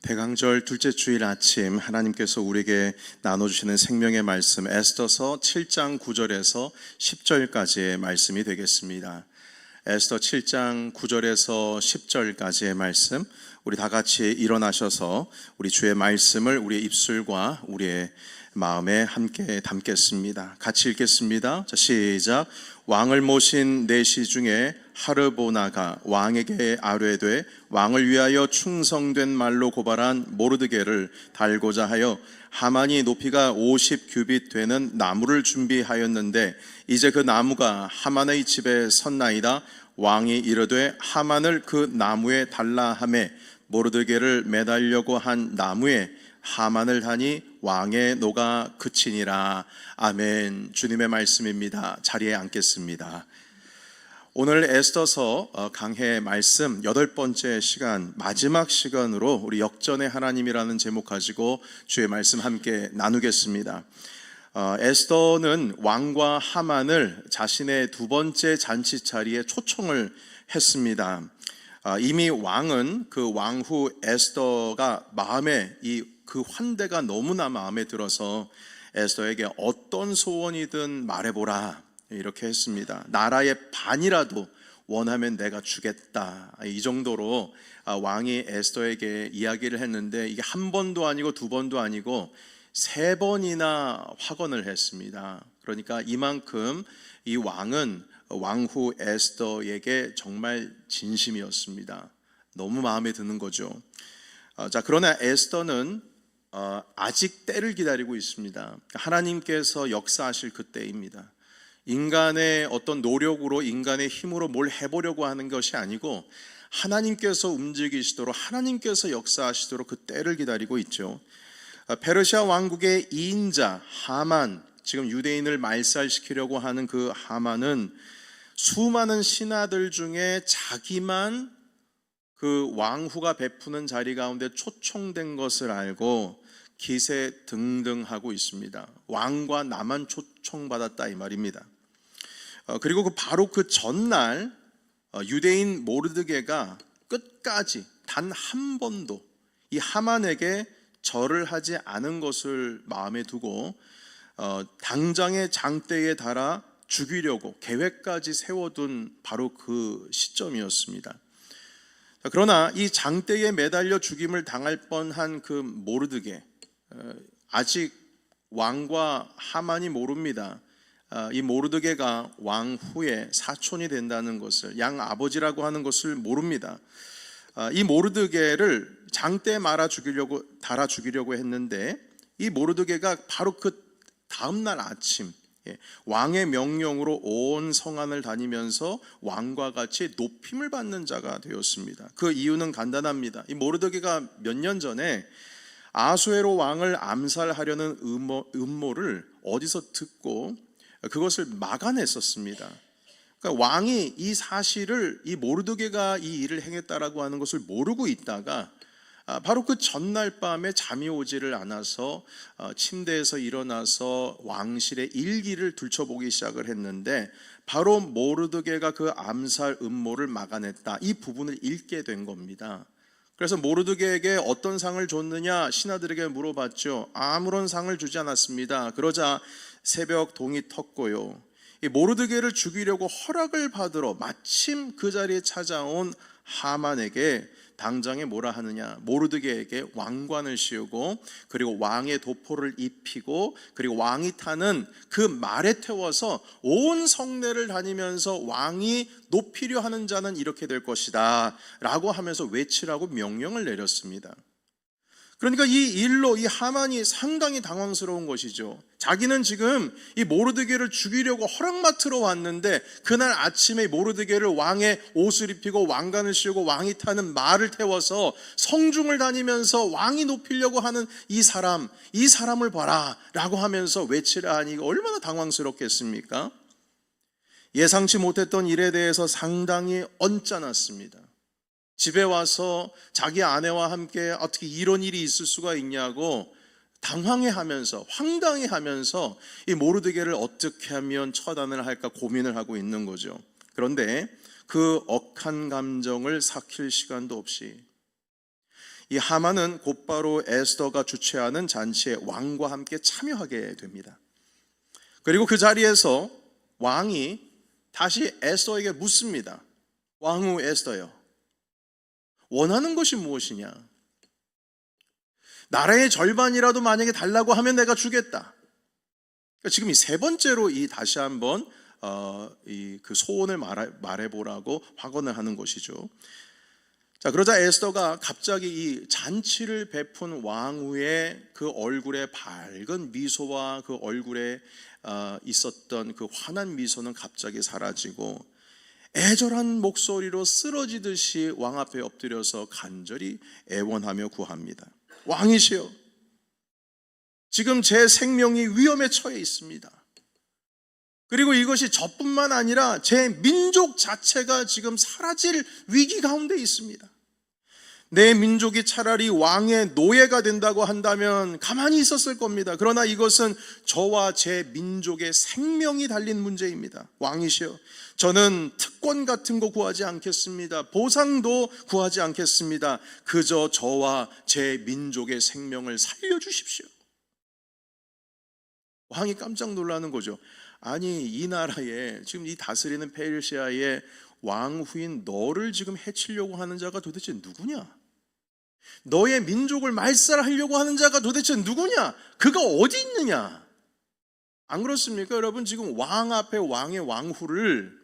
대강절 둘째 주일 아침 하나님께서 우리에게 나눠주시는 생명의 말씀 에스더서 7장 9절에서 10절까지의 말씀이 되겠습니다. 에스더 7장 9절에서 10절까지의 말씀, 우리 다 같이 일어나셔서 우리 주의 말씀을 우리의 입술과 우리의 마음에 함께 담겠습니다. 같이 읽겠습니다. 자, 시작. 왕을 모신 내시 중에 하르보나가 왕에게 아뢰되 왕을 위하여 충성된 말로 고발한 모르드게를 달고자 하여 하만이 높이가 50규빗 되는 나무를 준비하였는데 이제 그 나무가 하만의 집에 섰나이다. 왕이 이르되 하만을 그 나무에 달라 하매 모르드게를 매달려고 한 나무에 하만을 하니 왕의 노가 그치니라. 아멘. 주님의 말씀입니다. 자리에 앉겠습니다. 오늘 에스더서 강해 말씀 8번째 시간, 마지막 시간으로 우리 역전의 하나님이라는 제목 가지고 주의 말씀 함께 나누겠습니다. 에스더는 왕과 하만을 자신의 두 번째 잔치 자리에 초청을 했습니다. 이미 왕은 그 왕후 에스더가 마음에 그 환대가 너무나 마음에 들어서 에스더에게 어떤 소원이든 말해보라 이렇게 했습니다. 나라의 반이라도 원하면 내가 주겠다. 이 정도로 왕이 에스더에게 이야기를 했는데 이게 한 번도 아니고 두 번도 아니고 3번이나 확언을 했습니다. 그러니까 이만큼 이 왕은 왕후 에스더에게 정말 진심이었습니다. 너무 마음에 드는 거죠. 자, 그러나 에스더는 아직 때를 기다리고 있습니다. 하나님께서 역사하실 그 때입니다. 인간의 어떤 노력으로, 인간의 힘으로 뭘 해보려고 하는 것이 아니고 하나님께서 움직이시도록, 하나님께서 역사하시도록 그 때를 기다리고 있죠. 페르시아 왕국의 2인자 하만, 지금 유대인을 말살시키려고 하는 그 하만은 수많은 신하들 중에 자기만 그 왕후가 베푸는 자리 가운데 초청된 것을 알고 기세등등하고 있습니다. 왕과 나만 초청받았다 이 말입니다. 그리고 바로 그 전날 유대인 모르드게가 끝까지 단 한 번도 이 하만에게 절을 하지 않은 것을 마음에 두고 당장의 장대에 달아 죽이려고 계획까지 세워둔 바로 그 시점이었습니다. 그러나 이 장대에 매달려 죽임을 당할 뻔한 그 모르드게, 아직 왕과 하만이 모릅니다. 이 모르드게가 왕후의 사촌이 된다는 것을, 양 아버지라고 하는 것을 모릅니다. 이 모르드게를 장대에 달아 죽이려고 했는데 이 모르드게가 바로 그 다음날 아침 왕의 명령으로 온 성안을 다니면서 왕과 같이 높임을 받는 자가 되었습니다. 그 이유는 간단합니다. 이 모르드게가 몇 년 전에 아수에로 왕을 암살하려는 음모를 어디서 듣고 그것을 막아냈었습니다. 그러니까 왕이 이 사실을, 이 모르드게가 이 일을 행했다라고 하는 것을 모르고 있다가 바로 그 전날 밤에 잠이 오지를 않아서 침대에서 일어나서 왕실의 일기를 들춰보기 시작을 했는데 바로 모르드게가 그 암살 음모를 막아냈다, 이 부분을 읽게 된 겁니다. 그래서 모르드게에게 어떤 상을 줬느냐 신하들에게 물어봤죠. 아무런 상을 주지 않았습니다. 그러자 새벽 동이 텄고요, 이 모르드게를 죽이려고 허락을 받으러 마침 그 자리에 찾아온 하만에게 당장에 뭐라 하느냐, 모르드게에게 왕관을 씌우고 그리고 왕의 도포를 입히고 그리고 왕이 타는 그 말에 태워서 온 성내를 다니면서 왕이 높이려 하는 자는 이렇게 될 것이다 라고 하면서 외치라고 명령을 내렸습니다. 그러니까 이 일로 이 하만이 상당히 당황스러운 것이죠. 자기는 지금 이 모르드게를 죽이려고 허락 맡으러 왔는데 그날 아침에 모르드게를 왕의 옷을 입히고 왕관을 씌우고 왕이 타는 말을 태워서 성중을 다니면서 왕이 높이려고 하는 이 사람을 봐라 라고 하면서 외치라 하니 얼마나 당황스럽겠습니까? 예상치 못했던 일에 대해서 상당히 언짢았습니다. 집에 와서 자기 아내와 함께 어떻게 이런 일이 있을 수가 있냐고 당황해하면서, 황당해하면서 이 모르드게를 어떻게 하면 처단을 할까 고민을 하고 있는 거죠. 그런데 그 억한 감정을 삭힐 시간도 없이 이 하만은 곧바로 에스더가 주최하는 잔치에 왕과 함께 참여하게 됩니다. 그리고 그 자리에서 왕이 다시 에스더에게 묻습니다. 왕후 에스더요, 원하는 것이 무엇이냐? 나라의 절반이라도 만약에 달라고 하면 내가 주겠다. 그러니까 지금 이 세 번째로 다시 한번 그 소원을 말해보라고 확언을 하는 것이죠. 자, 그러자 에스더가 갑자기 이 잔치를 베푼 왕후의 그 얼굴에 밝은 미소와 그 얼굴에 있었던 그 환한 미소는 갑자기 사라지고 애절한 목소리로 쓰러지듯이 왕 앞에 엎드려서 간절히 애원하며 구합니다. 왕이시여, 지금 제 생명이 위험에 처해 있습니다. 그리고 이것이 저뿐만 아니라 제 민족 자체가 지금 사라질 위기 가운데 있습니다. 내 민족이 차라리 왕의 노예가 된다고 한다면 가만히 있었을 겁니다. 그러나 이것은 저와 제 민족의 생명이 달린 문제입니다. 왕이시여, 저는 특권 같은 거 구하지 않겠습니다. 보상도 구하지 않겠습니다. 그저 저와 제 민족의 생명을 살려주십시오. 왕이 깜짝 놀라는 거죠. 아니, 이 나라에 지금 이 다스리는 페르시아의 왕후인 너를 지금 해치려고 하는 자가 도대체 누구냐? 너의 민족을 말살하려고 하는 자가 도대체 누구냐? 그가 어디 있느냐? 안 그렇습니까? 여러분, 지금 왕 앞에 왕의 왕후를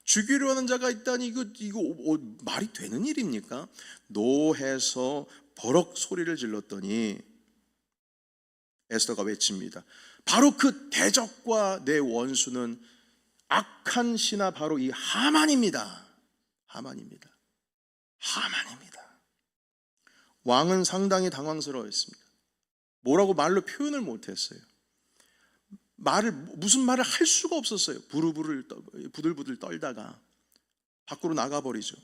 죽이려 하는 자가 있다니 이거 말이 되는 일입니까? 노해서 버럭 소리를 질렀더니 에스더가 외칩니다. 바로 그 대적과 내 원수는 악한 신하 바로 이 하만입니다. 하만입니다. 왕은 상당히 당황스러워했습니다. 뭐라고 말로 표현을 못했어요. 무슨 말을 할 수가 없었어요. 부들부들 떨다가 밖으로 나가버리죠.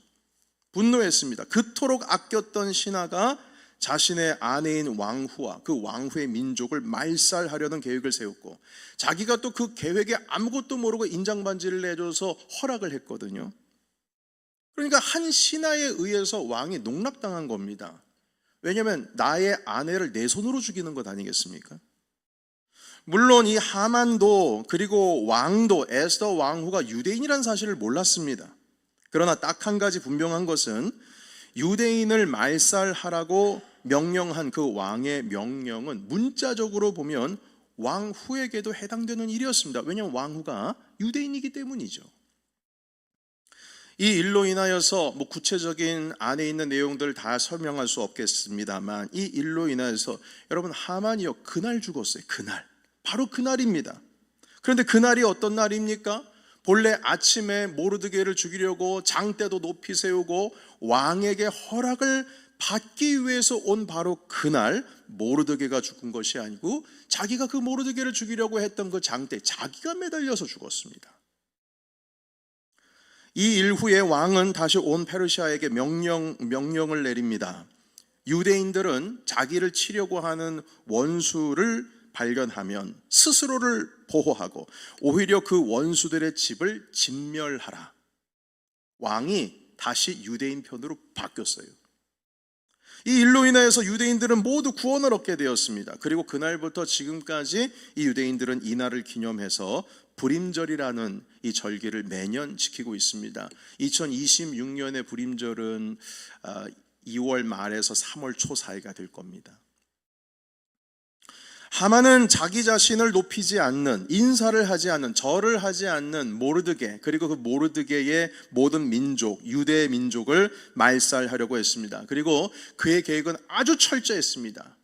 분노했습니다. 그토록 아꼈던 신하가 자신의 아내인 왕후와 그 왕후의 민족을 말살하려는 계획을 세웠고, 자기가 또 그 계획에 아무것도 모르고 인장반지를 내줘서 허락을 했거든요. 그러니까 한 신하에 의해서 왕이 농락당한 겁니다. 왜냐하면 나의 아내를 내 손으로 죽이는 것 아니겠습니까? 물론 이 하만도 그리고 왕도 에스더 왕후가 유대인이라는 사실을 몰랐습니다. 그러나 딱 한 가지 분명한 것은 유대인을 말살하라고 명령한 그 왕의 명령은 문자적으로 보면 왕후에게도 해당되는 일이었습니다. 왜냐하면 왕후가 유대인이기 때문이죠. 이 일로 인하여서 구체적인 안에 있는 내용들을 다 설명할 수 없겠습니다만, 이 일로 인하여서 여러분, 하만이요, 그날 죽었어요. 그날, 바로 그날입니다. 그런데 그날이 어떤 날입니까? 본래 아침에 모르드게를 죽이려고 장대도 높이 세우고 왕에게 허락을 받기 위해서 온 바로 그날 모르드게가 죽은 것이 아니고, 자기가 그 모르드게를 죽이려고 했던 그 장대, 자기가 매달려서 죽었습니다. 이 일 후에 왕은 다시 온 페르시아에게 명령을 내립니다. 유대인들은 자기를 치려고 하는 원수를 발견하면 스스로를 보호하고 오히려 그 원수들의 집을 진멸하라. 왕이 다시 유대인 편으로 바뀌었어요. 이 일로 인하여서 유대인들은 모두 구원을 얻게 되었습니다. 그리고 그날부터 지금까지 이 유대인들은 이 날을 기념해서 불임절이라는 이 절기를 매년 지키고 있습니다. 2026년의 불임절은 2월 말에서 3월 초 사이가 될 겁니다. 하만은 자기 자신을 높이지 않는, 인사를 하지 않는, 절을 하지 않는 모르드게, 그리고 그 모르드게의 모든 민족, 유대 민족을 말살하려고 했습니다. 그리고 그의 계획은 아주 철저했습니다.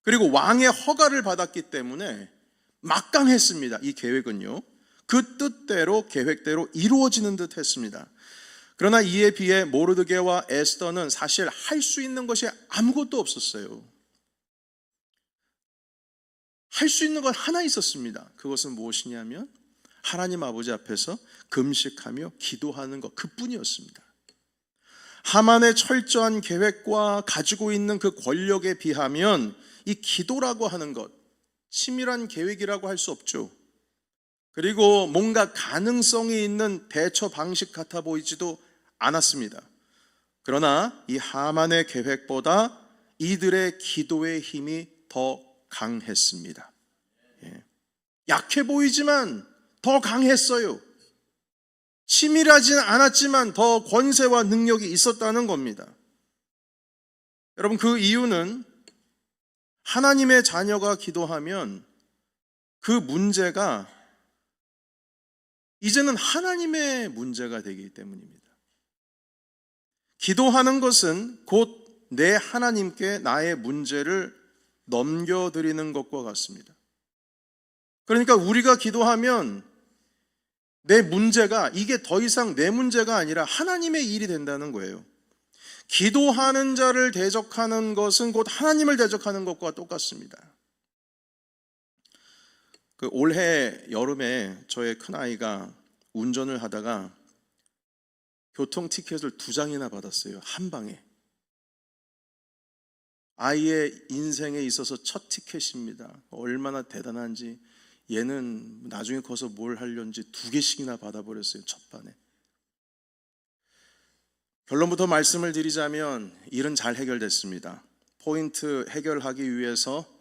그리고 왕의 허가를 받았기 때문에 막강했습니다. 이 계획은요, 그 뜻대로 계획대로 이루어지는 듯 했습니다. 그러나 이에 비해 모르드게와 에스더는 사실 할 수 있는 것이 아무것도 없었어요. 할 수 있는 건 하나 있었습니다. 그것은 무엇이냐면 하나님 아버지 앞에서 금식하며 기도하는 것, 그뿐이었습니다. 하만의 철저한 계획과 가지고 있는 그 권력에 비하면 이 기도라고 하는 것, 치밀한 계획이라고 할 수 없죠. 그리고 뭔가 가능성이 있는 대처 방식 같아 보이지도 않았습니다. 그러나 이 하만의 계획보다 이들의 기도의 힘이 더 강했습니다. 약해 보이지만 더 강했어요. 치밀하지는 않았지만 더 권세와 능력이 있었다는 겁니다. 여러분, 그 이유는 하나님의 자녀가 기도하면 그 문제가 이제는 하나님의 문제가 되기 때문입니다. 기도하는 것은 곧 내 하나님께 나의 문제를 넘겨드리는 것과 같습니다. 그러니까 우리가 기도하면 내 문제가 이게 더 이상 내 문제가 아니라 하나님의 일이 된다는 거예요. 기도하는 자를 대적하는 것은 곧 하나님을 대적하는 것과 똑같습니다. 올해 여름에 저의 큰아이가 운전을 하다가 교통 티켓을 2장이나 받았어요. 한 방에. 아이의 인생에 있어서 첫 티켓입니다. 얼마나 대단한지. 얘는 나중에 커서 뭘 하려는지 2개씩이나 받아버렸어요. 첫 반에. 결론부터 말씀을 드리자면 일은 잘 해결됐습니다. 포인트 해결하기 위해서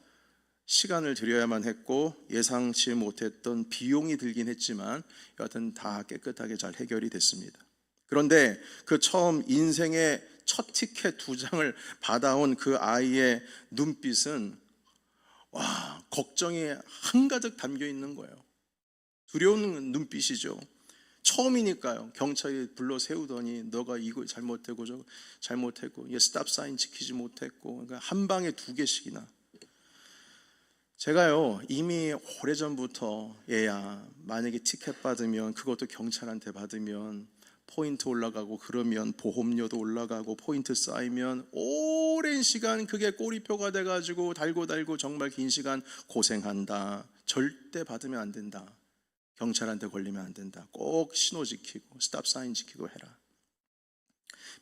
시간을 들여야만 했고 예상치 못했던 비용이 들긴 했지만 여하튼 다 깨끗하게 잘 해결이 됐습니다. 그런데 그 처음 인생의 첫 티켓 2장을 받아온 그 아이의 눈빛은 걱정이 한가득 담겨 있는 거예요. 두려운 눈빛이죠. 처음이니까요. 경찰이 불러 세우더니 너가 이거 잘못했고 저거 잘못했고 스탑 사인 지키지 못했고 그러니까 한 방에 2개씩이나. 제가요 이미 오래전부터 얘야 만약에 티켓 받으면 그것도 경찰한테 받으면 포인트 올라가고 그러면 보험료도 올라가고 포인트 쌓이면 오랜 시간 그게 꼬리표가 돼가지고 달고 정말 긴 시간 고생한다. 절대 받으면 안 된다. 경찰한테 걸리면 안 된다. 꼭 신호 지키고 스탑 사인 지키고 해라.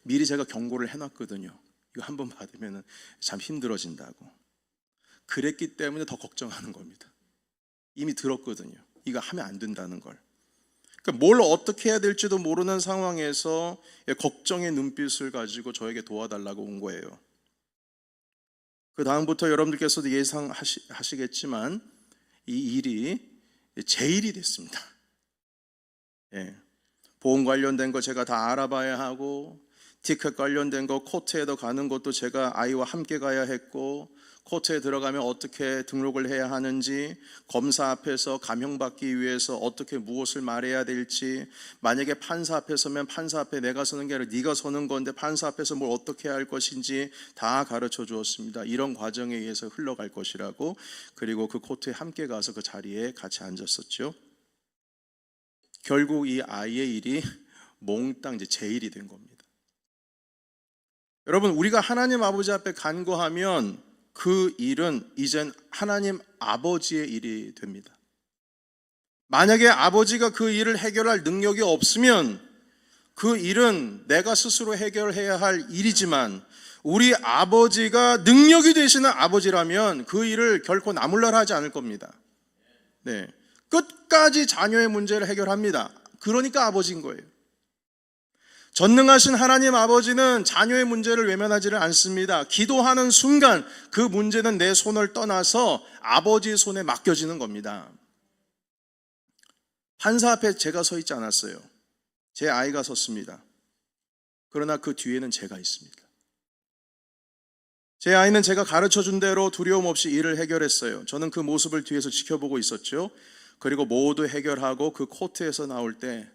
미리 제가 경고를 해놨거든요. 이거 한번 받으면 참 힘들어진다고. 그랬기 때문에 더 걱정하는 겁니다. 이미 들었거든요. 이거 하면 안 된다는 걸. 그러니까 뭘 어떻게 해야 될지도 모르는 상황에서 걱정의 눈빛을 가지고 저에게 도와달라고 온 거예요. 그 다음부터 여러분들께서도 예상하시겠지만 이 일이 제 일이 됐습니다. 보험 관련된 거 제가 다 알아봐야 하고 티켓 관련된 거 코트에도 가는 것도 제가 아이와 함께 가야 했고 코트에 들어가면 어떻게 등록을 해야 하는지 검사 앞에서 감형받기 위해서 어떻게 무엇을 말해야 될지 만약에 판사 앞에 서면 판사 앞에 내가 서는 게 아니라 네가 서는 건데 판사 앞에서 뭘 어떻게 해야 할 것인지 다 가르쳐 주었습니다. 이런 과정에 의해서 흘러갈 것이라고. 그리고 그 코트에 함께 가서 그 자리에 같이 앉았었죠. 결국 이 아이의 일이 몽땅 이제 제 일이 된 겁니다. 여러분, 우리가 하나님 아버지 앞에 간구하면 그 일은 이젠 하나님 아버지의 일이 됩니다. 만약에 아버지가 그 일을 해결할 능력이 없으면 그 일은 내가 스스로 해결해야 할 일이지만 우리 아버지가 능력이 되시는 아버지라면 그 일을 결코 나몰라라 하지 않을 겁니다. 끝까지 자녀의 문제를 해결합니다. 그러니까 아버지인 거예요. 전능하신 하나님 아버지는 자녀의 문제를 외면하지를 않습니다. 기도하는 순간 그 문제는 내 손을 떠나서 아버지의 손에 맡겨지는 겁니다. 판사 앞에 제가 서 있지 않았어요. 제 아이가 섰습니다. 그러나 그 뒤에는 제가 있습니다. 제 아이는 제가 가르쳐준 대로 두려움 없이 일을 해결했어요. 저는 그 모습을 뒤에서 지켜보고 있었죠. 그리고 모두 해결하고 그 코트에서 나올 때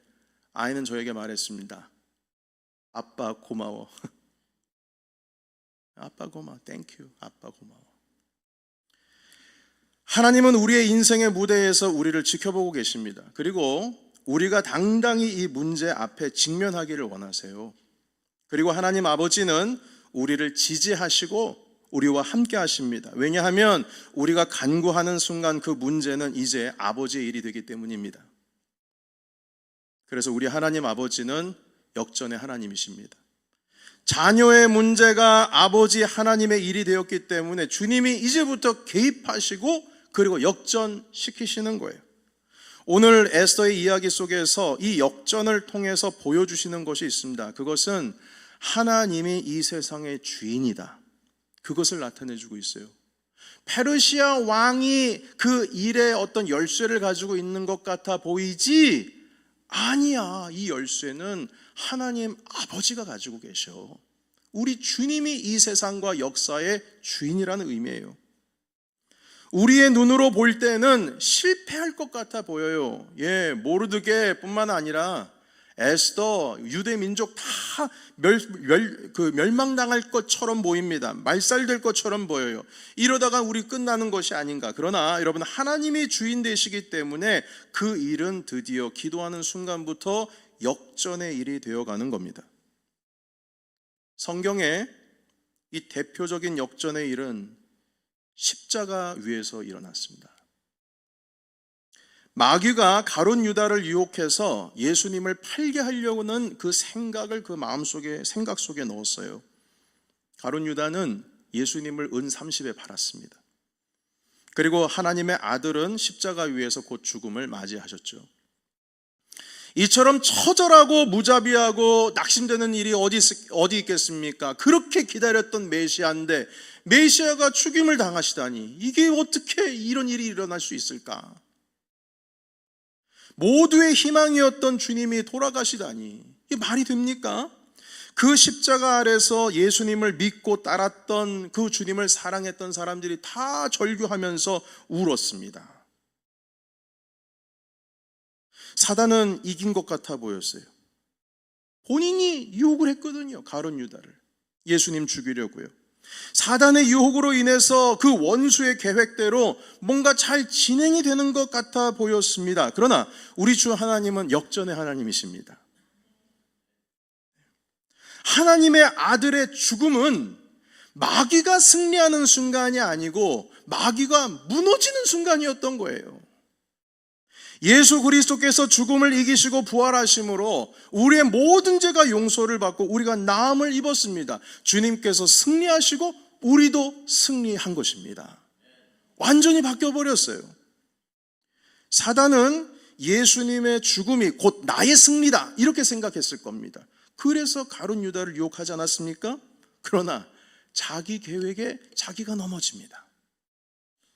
아이는 저에게 말했습니다. 아빠 고마워. 아빠 고마워. 땡큐. 아빠 고마워. 하나님은 우리의 인생의 무대에서 우리를 지켜보고 계십니다. 그리고 우리가 당당히 이 문제 앞에 직면하기를 원하세요. 그리고 하나님 아버지는 우리를 지지하시고 우리와 함께 하십니다. 왜냐하면 우리가 간구하는 순간 그 문제는 이제 아버지의 일이 되기 때문입니다. 그래서 우리 하나님 아버지는 역전의 하나님이십니다. 자녀의 문제가 아버지 하나님의 일이 되었기 때문에 주님이 이제부터 개입하시고 그리고 역전시키시는 거예요. 오늘 에스더의 이야기 속에서 이 역전을 통해서 보여주시는 것이 있습니다. 그것은 하나님이 이 세상의 주인이다. 그것을 나타내주고 있어요. 페르시아 왕이 그 일의 어떤 열쇠를 가지고 있는 것 같아 보이지? 아니야. 이 열쇠는 하나님 아버지가 가지고 계셔. 우리 주님이 이 세상과 역사의 주인이라는 의미예요. 우리의 눈으로 볼 때는 실패할 것 같아 보여요. 모르드게뿐만 아니라 에스더, 유대 민족 다 멸망당할 것처럼 보입니다. 말살될 것처럼 보여요. 이러다가 우리 끝나는 것이 아닌가. 그러나 여러분, 하나님이 주인 되시기 때문에 그 일은 드디어 기도하는 순간부터 역전의 일이 되어가는 겁니다. 성경에 이 대표적인 역전의 일은 십자가 위에서 일어났습니다. 마귀가 가룟 유다를 유혹해서 예수님을 팔게 하려고는 그 생각을 그 마음속에, 생각 속에 넣었어요. 가룟 유다는 예수님을 은 30에 팔았습니다. 그리고 하나님의 아들은 십자가 위에서 곧 죽음을 맞이하셨죠. 이처럼 처절하고 무자비하고 낙심되는 일이 어디 있겠습니까? 그렇게 기다렸던 메시아인데 메시아가 죽임을 당하시다니, 이게 어떻게 이런 일이 일어날 수 있을까? 모두의 희망이었던 주님이 돌아가시다니, 이게 말이 됩니까? 그 십자가 아래서 예수님을 믿고 따랐던 그 주님을 사랑했던 사람들이 다 절규하면서 울었습니다. 사단은 이긴 것 같아 보였어요. 본인이 유혹을 했거든요. 가룟 유다를 예수님 죽이려고요. 사단의 유혹으로 인해서 그 원수의 계획대로 뭔가 잘 진행이 되는 것 같아 보였습니다. 그러나 우리 주 하나님은 역전의 하나님이십니다. 하나님의 아들의 죽음은 마귀가 승리하는 순간이 아니고 마귀가 무너지는 순간이었던 거예요. 예수 그리스도께서 죽음을 이기시고 부활하심으로 우리의 모든 죄가 용서를 받고 우리가 나음을 입었습니다. 주님께서 승리하시고 우리도 승리한 것입니다. 완전히 바뀌어버렸어요. 사단은 예수님의 죽음이 곧 나의 승리다 이렇게 생각했을 겁니다. 그래서 가룟 유다를 유혹하지 않았습니까? 그러나 자기 계획에 자기가 넘어집니다.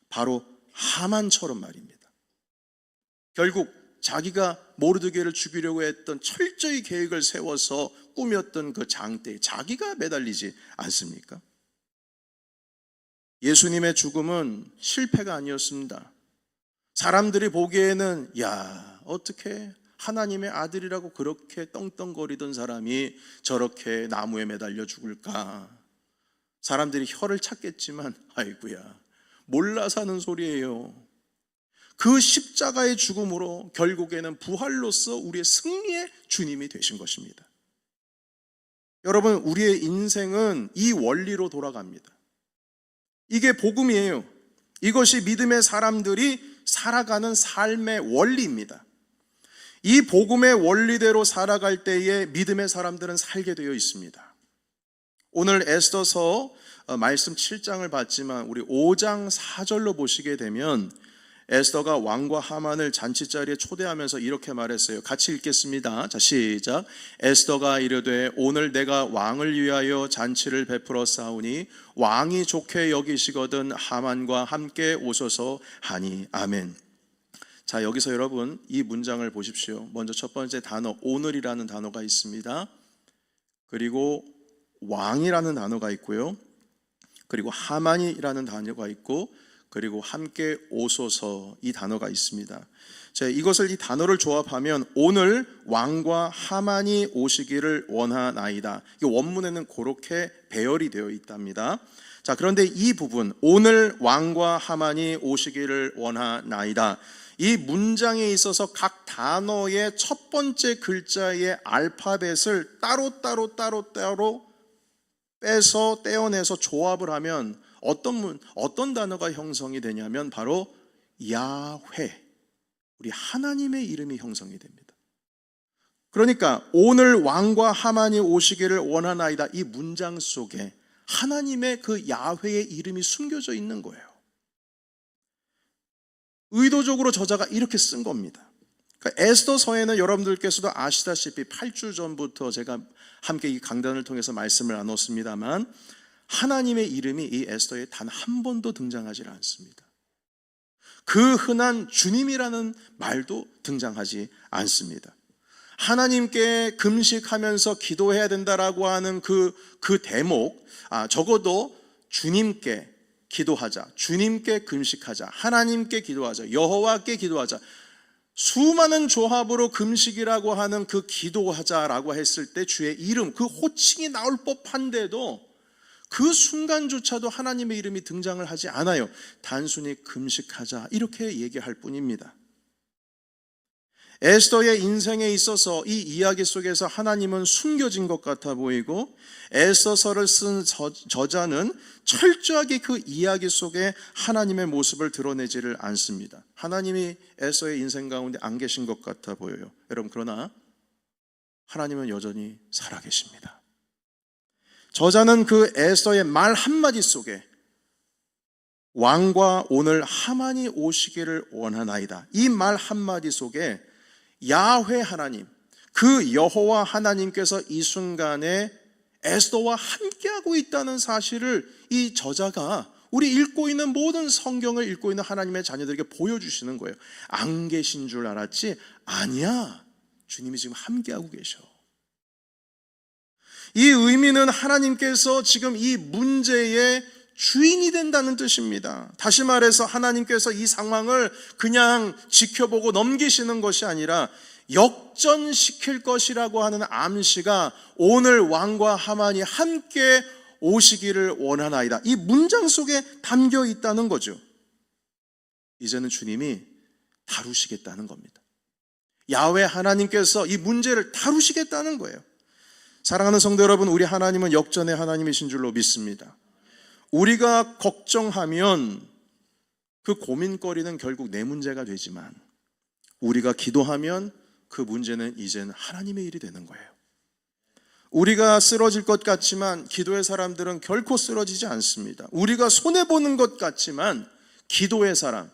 바로 하만처럼 말입니다. 결국 자기가 모르드게를 죽이려고 했던 철저히 계획을 세워서 꾸몄던 그 장대에 자기가 매달리지 않습니까? 예수님의 죽음은 실패가 아니었습니다. 사람들이 보기에는 어떻게 하나님의 아들이라고 그렇게 떵떵거리던 사람이 저렇게 나무에 매달려 죽을까? 사람들이 혀를 찾겠지만 아이고야, 몰라서 하는 소리예요. 그 십자가의 죽음으로 결국에는 부활로서 우리의 승리의 주님이 되신 것입니다. 여러분, 우리의 인생은 이 원리로 돌아갑니다. 이게 복음이에요. 이것이 믿음의 사람들이 살아가는 삶의 원리입니다. 이 복음의 원리대로 살아갈 때에 믿음의 사람들은 살게 되어 있습니다. 오늘 에스더서 말씀 7장을 봤지만 우리 5장 4절로 보시게 되면 에스더가 왕과 하만을 잔치자리에 초대하면서 이렇게 말했어요. 같이 읽겠습니다. 자, 시작. 에스더가 이르되 오늘 내가 왕을 위하여 잔치를 베풀어 싸우니 왕이 좋게 여기시거든 하만과 함께 오소서 하니. 아멘. 자, 여기서 여러분 이 문장을 보십시오. 먼저 첫 번째 단어 오늘이라는 단어가 있습니다. 그리고 왕이라는 단어가 있고요. 그리고 하만이라는 단어가 있고 그리고 함께 오소서 이 단어가 있습니다. 자, 이 단어를 조합하면 오늘 왕과 하만이 오시기를 원하나이다. 이 원문에는 그렇게 배열이 되어 있답니다. 자, 그런데 이 부분 오늘 왕과 하만이 오시기를 원하나이다. 이 문장에 있어서 각 단어의 첫 번째 글자의 알파벳을 따로 빼서 떼어내서 조합을 하면 어떤 단어가 형성이 되냐면 바로 야훼, 우리 하나님의 이름이 형성이 됩니다. 그러니까 오늘 왕과 하만이 오시기를 원하나이다 이 문장 속에 하나님의 그 야훼의 이름이 숨겨져 있는 거예요. 의도적으로 저자가 이렇게 쓴 겁니다. 그러니까 에스더서에는 여러분들께서도 아시다시피 8주 전부터 제가 함께 이 강단을 통해서 말씀을 나눴습니다만 하나님의 이름이 이 에스더에 단 한 번도 등장하지 않습니다. 그 흔한 주님이라는 말도 등장하지 않습니다. 하나님께 금식하면서 기도해야 된다라고 하는 그 대목, 적어도 주님께 기도하자, 주님께 금식하자, 하나님께 기도하자, 여호와께 기도하자, 수많은 조합으로 금식이라고 하는 그 기도하자라고 했을 때 주의 이름, 그 호칭이 나올 법한데도 그 순간조차도 하나님의 이름이 등장을 하지 않아요. 단순히 금식하자 이렇게 얘기할 뿐입니다. 에스더의 인생에 있어서 이 이야기 속에서 하나님은 숨겨진 것 같아 보이고 에스더서를 쓴 저자는 철저하게 그 이야기 속에 하나님의 모습을 드러내지를 않습니다. 하나님이 에스더의 인생 가운데 안 계신 것 같아 보여요. 여러분, 그러나 하나님은 여전히 살아계십니다. 저자는 그 에스더의 말 한마디 속에 왕과 오늘 하만이 오시기를 원하나이다, 이 말 한마디 속에 야훼 하나님, 그 여호와 하나님께서 이 순간에 에스더와 함께하고 있다는 사실을 이 저자가 우리 읽고 있는 모든 성경을 읽고 있는 하나님의 자녀들에게 보여주시는 거예요. 안 계신 줄 알았지? 아니야, 주님이 지금 함께하고 계셔. 이 의미는 하나님께서 지금 이 문제의 주인이 된다는 뜻입니다. 다시 말해서 하나님께서 이 상황을 그냥 지켜보고 넘기시는 것이 아니라 역전시킬 것이라고 하는 암시가 오늘 왕과 하만이 함께 오시기를 원하나이다, 이 문장 속에 담겨 있다는 거죠. 이제는 주님이 다루시겠다는 겁니다. 야훼 하나님께서 이 문제를 다루시겠다는 거예요. 사랑하는 성도 여러분, 우리 하나님은 역전의 하나님이신 줄로 믿습니다. 우리가 걱정하면 그 고민거리는 결국 내 문제가 되지만 우리가 기도하면 그 문제는 이제는 하나님의 일이 되는 거예요. 우리가 쓰러질 것 같지만 기도의 사람들은 결코 쓰러지지 않습니다. 우리가 손해보는 것 같지만 기도의 사람,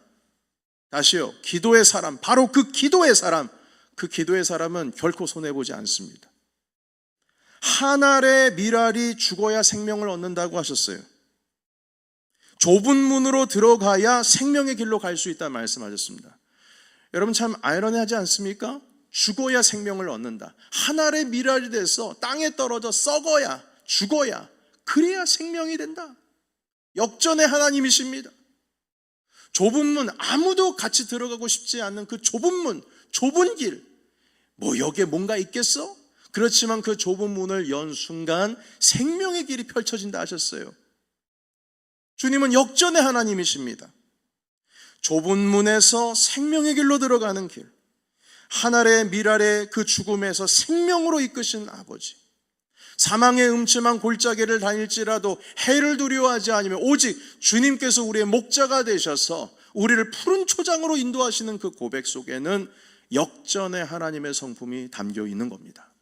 다시요, 기도의 사람, 바로 그 기도의 사람은 결코 손해보지 않습니다. 한 알의 밀알이 죽어야 생명을 얻는다고 하셨어요. 좁은 문으로 들어가야 생명의 길로 갈 수 있다는 말씀하셨습니다. 여러분, 참 아이러니하지 않습니까? 죽어야 생명을 얻는다. 한 알의 밀알이 돼서 땅에 떨어져 썩어야, 죽어야, 그래야 생명이 된다. 역전의 하나님이십니다. 좁은 문, 아무도 같이 들어가고 싶지 않는 그 좁은 문, 좁은 길, 뭐 여기에 뭔가 있겠어? 그렇지만 그 좁은 문을 연 순간 생명의 길이 펼쳐진다 하셨어요. 주님은 역전의 하나님이십니다. 좁은 문에서 생명의 길로 들어가는 길, 하늘의 미랄의 그 죽음에서 생명으로 이끄신 아버지, 사망의 음침한 골짜기를 다닐지라도 해를 두려워하지 않으며 오직 주님께서 우리의 목자가 되셔서 우리를 푸른 초장으로 인도하시는 그 고백 속에는 역전의 하나님의 성품이 담겨 있는 겁니다.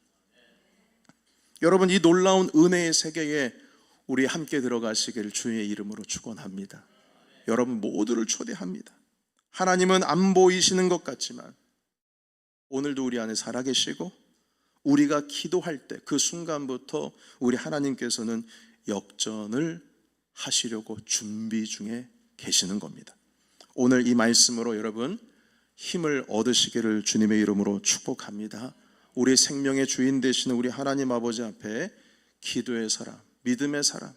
여러분, 이 놀라운 은혜의 세계에 우리 함께 들어가시기를 주의 이름으로 축원합니다. 여러분 모두를 초대합니다. 하나님은 안 보이시는 것 같지만 오늘도 우리 안에 살아계시고 우리가 기도할 때 그 순간부터 우리 하나님께서는 역전을 하시려고 준비 중에 계시는 겁니다. 오늘 이 말씀으로 여러분 힘을 얻으시기를 주님의 이름으로 축복합니다. 우리 생명의 주인 되시는 우리 하나님 아버지 앞에 기도의 사람, 믿음의 사람,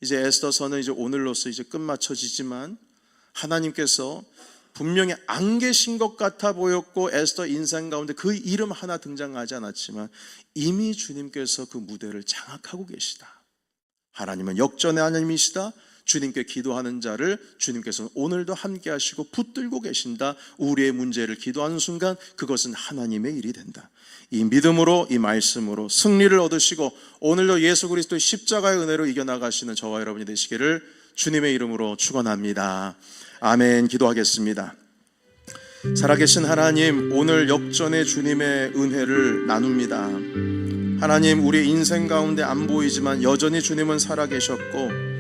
이제 에스더서는 이제 오늘로서 이제 끝마쳐지지만 하나님께서 분명히 안 계신 것 같아 보였고 에스더 인생 가운데 그 이름 하나 등장하지 않았지만 이미 주님께서 그 무대를 장악하고 계시다. 하나님은 역전의 하나님이시다. 주님께 기도하는 자를 주님께서는 오늘도 함께 하시고 붙들고 계신다. 우리의 문제를 기도하는 순간 그것은 하나님의 일이 된다. 이 믿음으로, 이 말씀으로 승리를 얻으시고 오늘도 예수 그리스도의 십자가의 은혜로 이겨나가시는 저와 여러분이 되시기를 주님의 이름으로 축원합니다. 아멘. 기도하겠습니다. 살아계신 하나님, 오늘 역전의 주님의 은혜를 나눕니다. 하나님, 우리 인생 가운데 안 보이지만 여전히 주님은 살아계셨고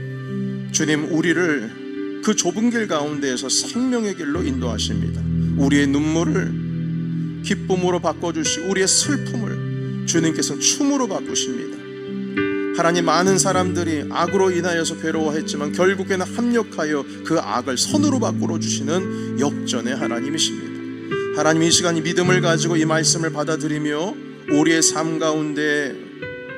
주님, 우리를 그 좁은 길 가운데에서 생명의 길로 인도하십니다. 우리의 눈물을 기쁨으로 바꿔주시고 우리의 슬픔을 주님께서 춤으로 바꾸십니다. 하나님, 많은 사람들이 악으로 인하여서 괴로워했지만 결국에는 합력하여 그 악을 선으로 바꾸어 주시는 역전의 하나님이십니다. 하나님, 이 시간 이 믿음을 가지고 이 말씀을 받아들이며 우리의 삶 가운데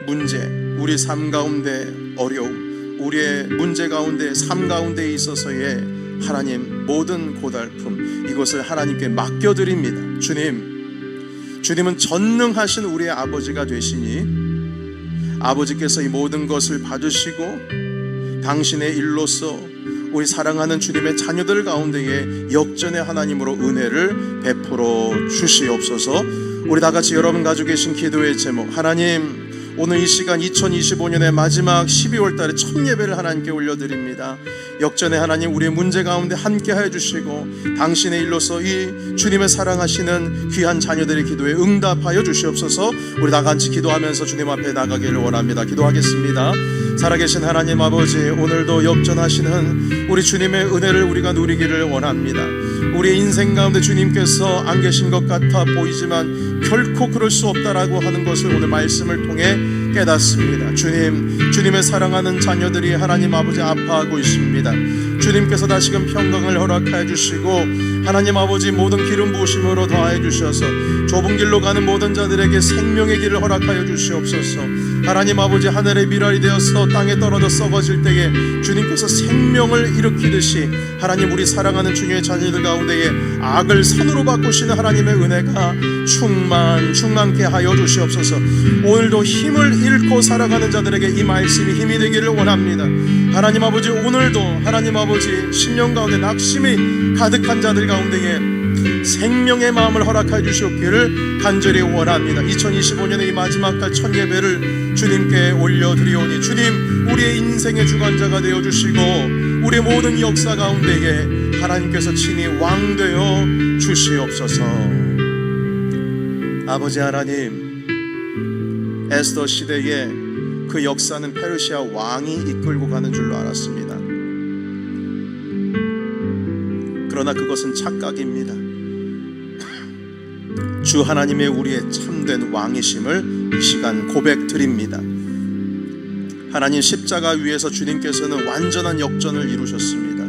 문제, 우리 삶 가운데 어려움, 우리의 문제 가운데 삶 가운데 있어서의 하나님 모든 고달픔, 이것을 하나님께 맡겨드립니다. 주님은 전능하신 우리의 아버지가 되시니 아버지께서 이 모든 것을 받으시고 당신의 일로서 우리 사랑하는 주님의 자녀들 가운데에 역전의 하나님으로 은혜를 베풀어 주시옵소서. 우리 다같이 여러분 가지고 계신 기도의 제목, 하나님, 오늘 이 시간 2025년의 마지막 12월 달에 첫 예배를 하나님께 올려드립니다. 역전의 하나님, 우리의 문제 가운데 함께하여 주시고 당신의 일로서 이 주님의 사랑하시는 귀한 자녀들의 기도에 응답하여 주시옵소서. 우리 다같이 기도하면서 주님 앞에 나가기를 원합니다. 기도하겠습니다. 살아계신 하나님 아버지, 오늘도 역전하시는 우리 주님의 은혜를 우리가 누리기를 원합니다. 우리의 인생 가운데 주님께서 안 계신 것 같아 보이지만 결코 그럴 수 없다라고 하는 것을 오늘 말씀을 통해 깨닫습니다. 주님의 사랑하는 자녀들이 하나님 아버지 아파하고 있습니다. 주님께서 다시금 평강을 허락하여 주시고 하나님 아버지 모든 기름 부으심으로 더하여 주셔서 좁은 길로 가는 모든 자들에게 생명의 길을 허락하여 주시옵소서. 하나님 아버지, 하늘의 미랄이 되어서 땅에 떨어져 썩어질 때에 주님께서 생명을 일으키듯이 하나님, 우리 사랑하는 주님의 자녀들 가운데에 악을 선으로 바꾸시는 하나님의 은혜가 충만케 하여 주시옵소서. 오늘도 힘을 잃고 살아가는 자들에게 이 말씀이 힘이 되기를 원합니다. 하나님 아버지, 오늘도 하나님 아버지 심령 가운데 낙심이 가득한 자들 가운데에 생명의 마음을 허락하여 주시옵기를 간절히 원합니다. 2025년의 이 마지막 달 첫 예배를 주님께 올려드리오니 주님, 우리의 인생의 주관자가 되어주시고 우리의 모든 역사 가운데에 하나님께서 친히 왕되어 주시옵소서. 아버지 하나님, 에스더 시대에 그 역사는 페르시아 왕이 이끌고 가는 줄로 알았습니다. 그러나 그것은 착각입니다. 주 하나님의 우리의 참된 왕이심을 이 시간 고백드립니다. 하나님, 십자가 위에서 주님께서는 완전한 역전을 이루셨습니다.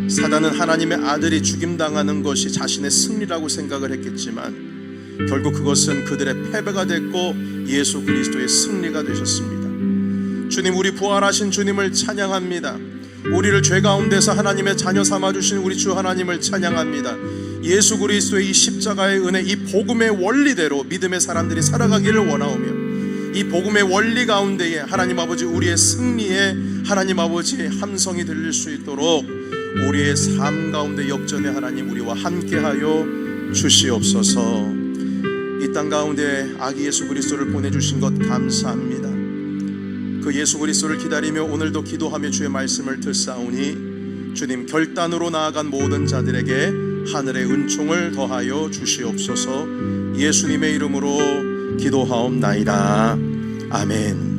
사단은 하나님의 아들이 죽임당하는 것이 자신의 승리라고 생각을 했겠지만 결국 그것은 그들의 패배가 됐고 예수 그리스도의 승리가 되셨습니다. 주님, 우리 부활하신 주님을 찬양합니다. 우리를 죄 가운데서 하나님의 자녀 삼아주신 우리 주 하나님을 찬양합니다. 예수 그리스도의 이 십자가의 은혜, 이 복음의 원리대로 믿음의 사람들이 살아가기를 원하오며 이 복음의 원리 가운데에 하나님 아버지 우리의 승리에 하나님 아버지 함성이 들릴 수 있도록 우리의 삶 가운데 역전의 하나님 우리와 함께하여 주시옵소서. 이 땅 가운데 아기 예수 그리스도를 보내주신 것 감사합니다. 그 예수 그리스도를 기다리며 오늘도 기도하며 주의 말씀을 듣사오니 주님, 결단으로 나아간 모든 자들에게 하늘의 은총을 더하여 주시옵소서. 예수님의 이름으로 기도하옵나이다. 아멘.